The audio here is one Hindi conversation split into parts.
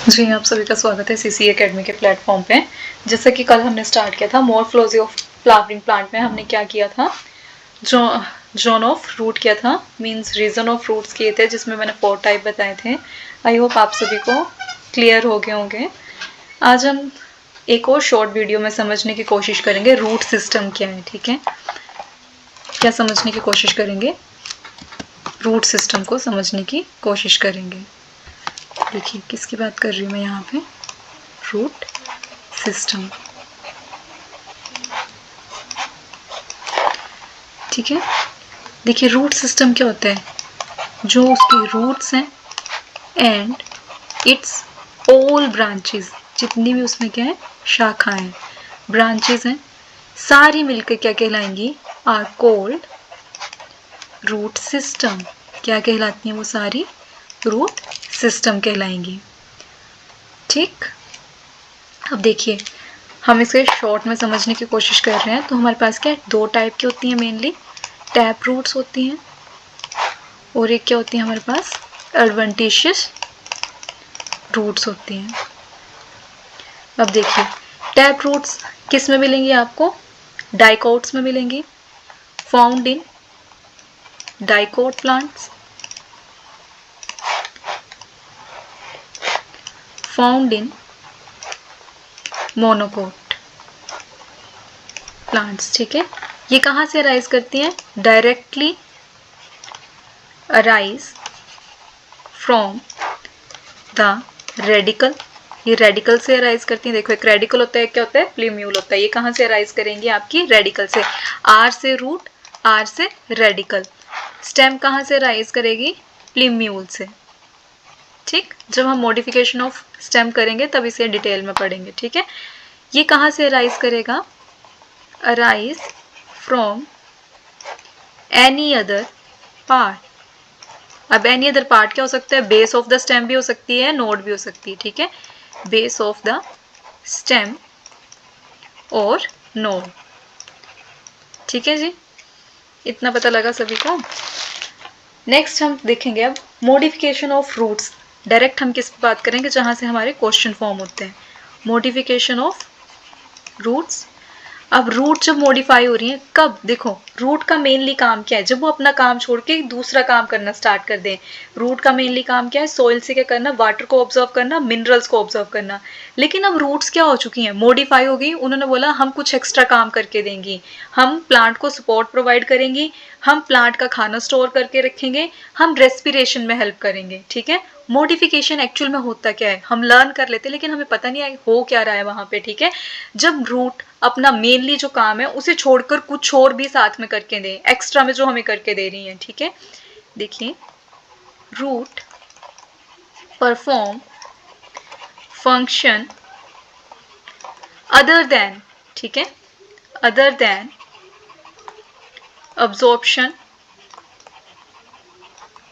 जी, आप सभी का स्वागत है सीसी एकेडमी के प्लेटफॉर्म पे। जैसा कि कल हमने स्टार्ट किया था मोर्फोलॉजी ऑफ फ्लावरिंग प्लांट में हमने क्या किया था, जोन ऑफ रूट किया था, मींस रीजन ऑफ रूट्स किए थे, जिसमें मैंने 4 टाइप बताए थे। आई होप आप सभी को क्लियर हो गए होंगे। आज हम एक और शॉर्ट वीडियो में समझने की कोशिश करेंगे रूट सिस्टम क्या है। ठीक है, क्या समझने की कोशिश करेंगे, रूट सिस्टम को समझने की कोशिश करेंगे। देखिए किसकी बात कर रही हूँ मैं यहाँ पे, रूट सिस्टम। ठीक है, देखिए रूट सिस्टम क्या होता है, जो उसकी रूट्स हैं एंड इट्स ऑल ब्रांचेस, जितनी भी उसमें क्या है, शाखाएं, ब्रांचेस हैं, सारी मिलकर क्या कहलाएंगी, आर कॉल्ड रूट सिस्टम। क्या कहलाती हैं वो सारी, रूट सिस्टम कहलाएंगी। ठीक, अब देखिए हम इसे शॉर्ट में समझने की कोशिश कर रहे हैं। तो हमारे पास क्या है, 2 टाइप की होती हैं मेनली, टैप रूट्स होती हैं और एक क्या होती है हमारे पास, एडवेंटिशियस रूट्स होती हैं। अब देखिए टैप रूट्स किस में मिलेंगी आपको, डाइकोट्स में मिलेंगी, found in dicot plants, found in monocot plants. ठीक है, ये कहाँ से अराइज करती हैं, directly arise from the radical. ये रेडिकल से अराइज करती हैं। देखो एक रेडिकल होता है, क्या होता है, प्लीम्यूल होता है। ये कहाँ से अराइज करेंगी, आपकी रेडिकल से। आर से रूट, आर से रेडिकल। स्टेम कहाँ से अराइज करेगी, प्लीम्यूल से। ठीक, जब हम मॉडिफिकेशन ऑफ स्टेम करेंगे तब इसे डिटेल में पढ़ेंगे। ठीक है, ये कहाँ से अराइज करेगा, arise from any other part. अब एनी अदर पार्ट क्या हो सकता है, बेस ऑफ द स्टेम भी हो सकती है, नोड भी हो सकती है। ठीक है, बेस ऑफ द स्टेम और नोड। ठीक है जी, इतना पता लगा सभी को। नेक्स्ट हम देखेंगे अब मॉडिफिकेशन ऑफ रूट्स। डायरेक्ट हम किस बात करेंगे, जहां से हमारे क्वेश्चन फॉर्म होते हैं, मॉडिफिकेशन ऑफ रूट्स। अब रूट जब मॉडिफाई हो रही है, कब, देखो रूट का मेनली काम क्या है, जब वो अपना काम छोड़ के दूसरा काम करना स्टार्ट कर दें। रूट का मेनली काम क्या है, सोइल से क्या करना, वाटर को ऑब्जर्व करना, मिनरल्स को ऑब्जर्व करना। लेकिन अब रूट्स क्या हो चुकी हैं, मॉडिफाई हो गई। उन्होंने बोला हम कुछ एक्स्ट्रा काम करके देंगी, हम प्लांट को सपोर्ट प्रोवाइड करेंगी, हम प्लांट का खाना स्टोर करके रखेंगे, हम रेस्पिरेशन में हेल्प करेंगे। ठीक है, मॉडिफिकेशन एक्चुअल में होता क्या है, हम लर्न कर लेते लेकिन हमें पता नहीं हो क्या रहा है वहां पे। ठीक है, जब रूट अपना मेनली जो काम है उसे छोड़कर कुछ और भी साथ में करके दें, एक्स्ट्रा में जो हमें करके दे रही हैं। ठीक है, देखिए root perform function other than, ठीक है, other than absorption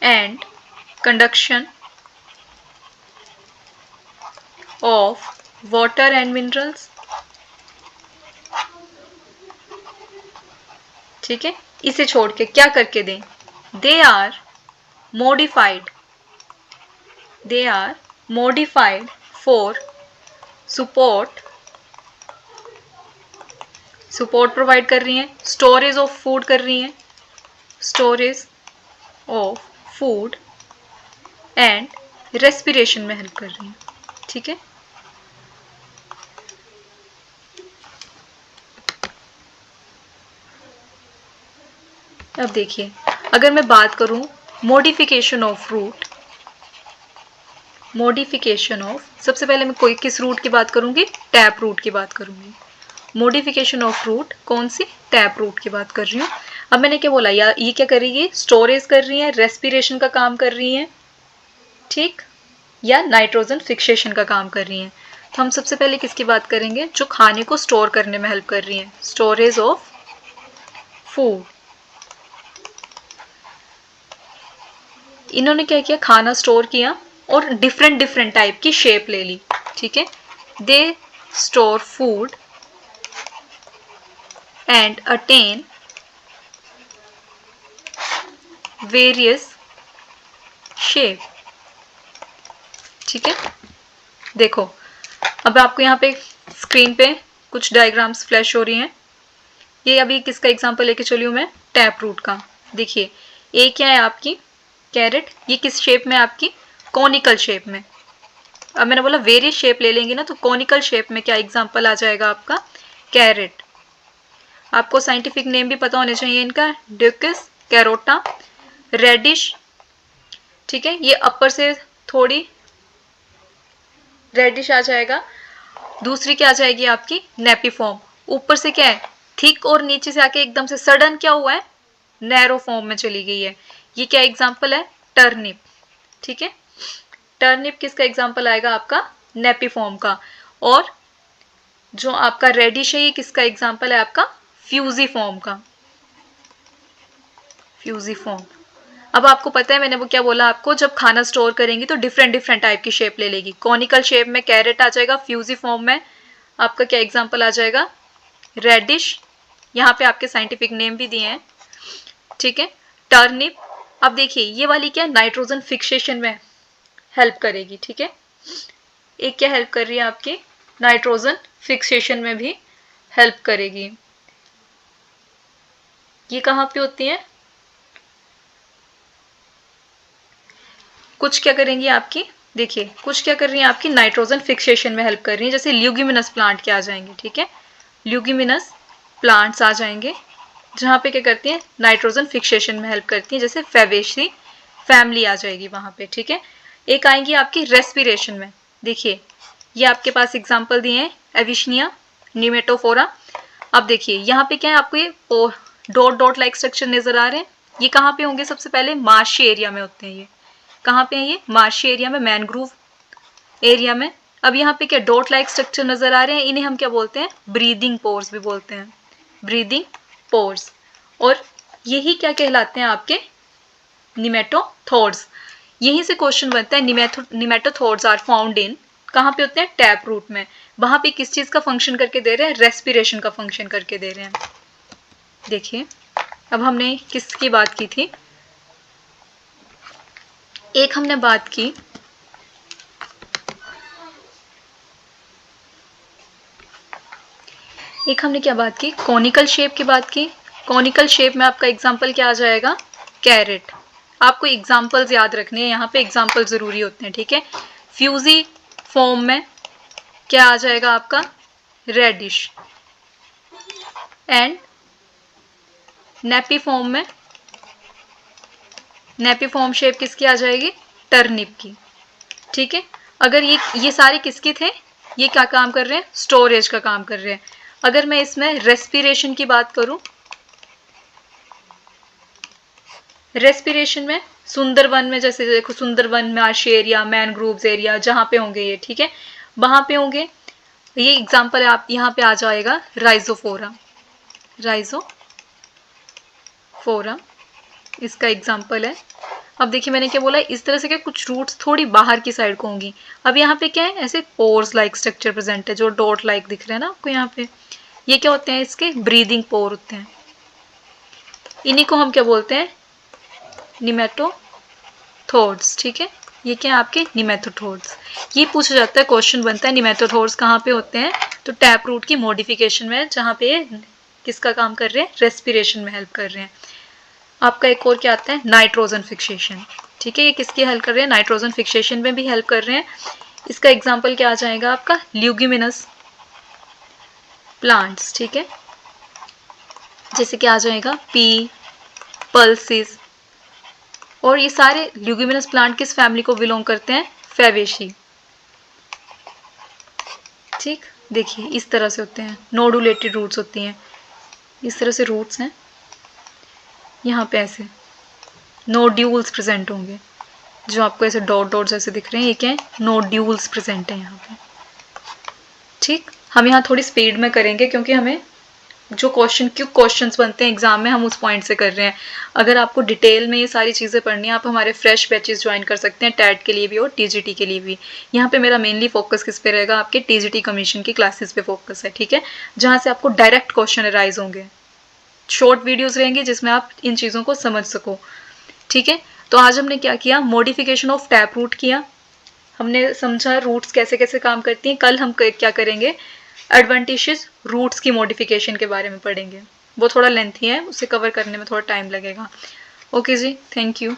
and conduction of water and minerals। ठीक है, इसे छोड़ के क्या करके दें, they are modified, they are modified for support, support provide कर रही हैं, स्टोरेज ऑफ फूड कर रही हैं, storage of food and respiration में हेल्प कर रही हैं। ठीक है, अब देखिए अगर मैं बात करूं modification of root, modification of, सबसे पहले मैं कोई किस रूट की बात करूंगी, टैप रूट की बात करूंगी। मॉडिफिकेशन ऑफ रूट कौन सी, टैप रूट की बात कर रही हूँ। अब मैंने क्या बोला, या ये क्या करेगी, स्टोरेज कर रही है, रेस्पिरेशन का काम कर रही है, ठीक, या नाइट्रोजन फिक्सेशन का काम कर रही हैं। तो हम सबसे पहले किसकी बात करेंगे, जो खाने को स्टोर करने में हेल्प कर रही हैं, स्टोरेज ऑफ फूड। इन्होंने क्या किया, खाना स्टोर किया और डिफरेंट डिफरेंट टाइप की शेप ले ली। ठीक है, they store food and attain various shape. ठीक है, देखो अब आपको यहाँ पे स्क्रीन पे कुछ डायग्राम्स फ्लैश हो रही हैं। ये अभी किसका एग्जांपल लेके चली हूँ मैं, टैप रूट का। देखिए ये क्या है आपकी कैरेट, ये किस शेप में आपकी, कॉनिकल शेप में। अब मैंने बोला वेरियस शेप ले लेंगे ना, तो कॉनिकल शेप में क्या एग्जांपल आ जाएगा आपका, कैरेट। आपको साइंटिफिक नेम भी पता होने चाहिए इनका, ड्यूकस कैरोटा, रेडिश, ठीक है। ये अपर से थोड़ी रेडिश आ जाएगा। दूसरी क्या आ जाएगी आपकी नेपीफॉर्म, ऊपर से क्या है थिक और नीचे से आके एकदम से सडन क्या हुआ है, नैरो फॉर्म में चली गई है। ये क्या एग्जांपल है, टर्निप, ठीक है। टर्निप किसका एग्जांपल आएगा आपका, नेपीफॉर्म का। और जो आपका रेडिश है ये किसका एग्जांपल है आपका, फ्यूजीफॉर्म का, फ्यूजीफॉर्म। अब आपको पता है मैंने वो क्या बोला आपको, जब खाना स्टोर करेंगी तो डिफरेंट डिफरेंट टाइप की शेप ले लेगी। कॉनिकल शेप में कैरेट आ जाएगा, फ्यूजीफॉर्म में आपका क्या एग्जांपल आ जाएगा, रेडिश। यहाँ पे आपके साइंटिफिक नेम भी दिए हैं, ठीक है। टर्निप। अब देखिए ये वाली क्या नाइट्रोजन फिक्सेशन में हेल्प करेगी, ठीक है। एक क्या हेल्प कर रही है आपकी, नाइट्रोजन फिक्सेशन में भी हेल्प करेगी। ये कहाँ पे होती है, कुछ क्या करेंगी आपकी, देखिए कुछ क्या कर रही है आपकी नाइट्रोजन फिक्सेशन में हेल्प कर रही है। जैसे ल्यूगिमिनस प्लांट क्या आ जाएंगे, ठीक है, ल्यूगिमिनस प्लांट्स आ जाएंगे जहाँ पे क्या करती हैं नाइट्रोजन फिक्सेशन में हेल्प करती हैं। जैसे फेवेसी फैमिली आ जाएगी वहाँ पे, ठीक है। एक आएंगी आपकी रेस्पिरेशन में, देखिए ये आपके पास एग्जाम्पल दिए हैं, एविशनिया, निमेटोफोरा। अब देखिए यहाँ पे क्या है आपको, ये डॉट डॉट लाइक स्ट्रक्चर नजर आ रहे हैं। ये कहाँ पे होंगे, सबसे पहले मार्शी एरिया में होते हैं। ये कहाँ पे है, ये मार्शी एरिया में, मैनग्रोव एरिया में। अब यहाँ पे क्या डॉट लाइक स्ट्रक्चर नजर आ रहे हैं, इन्हें हम क्या बोलते हैं, ब्रीदिंग पोर्स भी बोलते हैं, ब्रीदिंग पोर्स। और यही क्या कहलाते हैं आपके, निमेटोथोर्स। यहीं से क्वेश्चन बनता है, निमेटोथोर्स आर फाउंड इन, कहाँ पे होते हैं, टैप रूट में। वहां पे किस चीज का फंक्शन करके दे रहे हैं, रेस्पिरेशन का फंक्शन करके दे रहे हैं। देखिए अब हमने किसकी बात की थी, एक हमने बात की क्या बात की, कॉनिकल शेप की बात की। कॉनिकल शेप में आपका एग्जांपल क्या आ जाएगा, कैरेट। आपको एग्जांपल्स याद रखने हैं, यहाँ पे एग्जांपल जरूरी होते हैं, ठीक है। फ्यूजी फॉर्म में क्या आ जाएगा आपका, रेडिश। एंड नेपी फॉर्म में, नेपी फॉर्म शेप किसकी आ जाएगी, टर्निप की, ठीक है। अगर ये सारे किसके थे, ये क्या काम कर रहे हैं, स्टोरेज का काम कर रहे हैं। अगर मैं इसमें रेस्पिरेशन की बात करूं, रेस्पिरेशन में सुंदरवन में, जैसे देखो Sundarban, marsh area, mangroves area जहां पे होंगे ये, ठीक है, वहां पे होंगे। ये एग्जांपल है आप यहाँ पे आ जाएगा, राइजोफोरा, राइजोफोरा इसका एग्जांपल है। अब देखिए मैंने क्या बोला, इस तरह से क्या कुछ रूट्स थोड़ी बाहर की साइड को होंगी। अब यहाँ पे क्या है, ऐसे पोर्स लाइक स्ट्रक्चर प्रेजेंट है, जो डॉट लाइक दिख रहे हैं ना आपको यहाँ पे, ये क्या होते हैं, इसके ब्रीदिंग पोर होते हैं। इन्हीं को हम क्या बोलते हैं, निमेटोथोर्स, ठीक है। ये क्या है आपके निमेटोथोर्स। ये पूछा जाता है, क्वेश्चन बनता है निमेटोथोर्स कहाँ पे होते हैं, तो टैप रूट की मॉडिफिकेशन में, जहाँ पे किसका काम कर रहे हैं, रेस्पिरेशन में हेल्प कर रहे हैं। आपका एक और क्या आता है, नाइट्रोजन फिक्सेशन, ठीक है। ये किसकी हेल्प कर रहे हैं, नाइट्रोजन फिक्सेशन में भी हेल्प कर रहे हैं। इसका एग्जांपल क्या आ जाएगा आपका, ल्यूगिमिनस प्लांट्स, ठीक है। जैसे क्या आ जाएगा, पी, पल्सिस। और ये सारे ल्यूगिमिनस प्लांट किस फैमिली को बिलोंग करते हैं, फेवेसी, ठीक। देखिए इस तरह से होते हैं, नोडुलेटेड रूट्स होती हैं, इस तरह से रूट्स हैं। यहाँ पे ऐसे नोड्यूल्स प्रेजेंट होंगे, जो आपको ऐसे डॉट डॉट जैसे दिख रहे हैं, ये क्या है, नोड्यूल्स प्रेजेंट है यहाँ पे, ठीक। हम यहाँ थोड़ी स्पीड में करेंगे क्योंकि हमें जो क्वेश्चंस बनते हैं एग्जाम में, हम उस पॉइंट से कर रहे हैं। अगर आपको डिटेल में ये सारी चीज़ें पढ़नी है, आप हमारे फ्रेश बैचेस ज्वाइन कर सकते हैं, टैट के लिए भी और टीजीटी के लिए भी। यहाँ पे मेरा मेनली फोकस किस पे रहेगा, आपके टीजीटी कमीशन की क्लासेस पे फोकस है, ठीक है, जहाँ से आपको डायरेक्ट क्वेश्चन अराइज होंगे। शॉर्ट वीडियोज रहेंगे जिसमें आप इन चीज़ों को समझ सको, ठीक है। तो आज हमने क्या किया, मॉडिफिकेशन ऑफ टैप रूट किया, हमने समझा रूट्स कैसे कैसे काम करती हैं। कल हम क्या करेंगे, एडवेंटिशियस रूट्स की मॉडिफिकेशन के बारे में पढ़ेंगे। वो थोड़ा लेंथी है, उसे कवर करने में थोड़ा टाइम लगेगा। ओके जी, थैंक यू।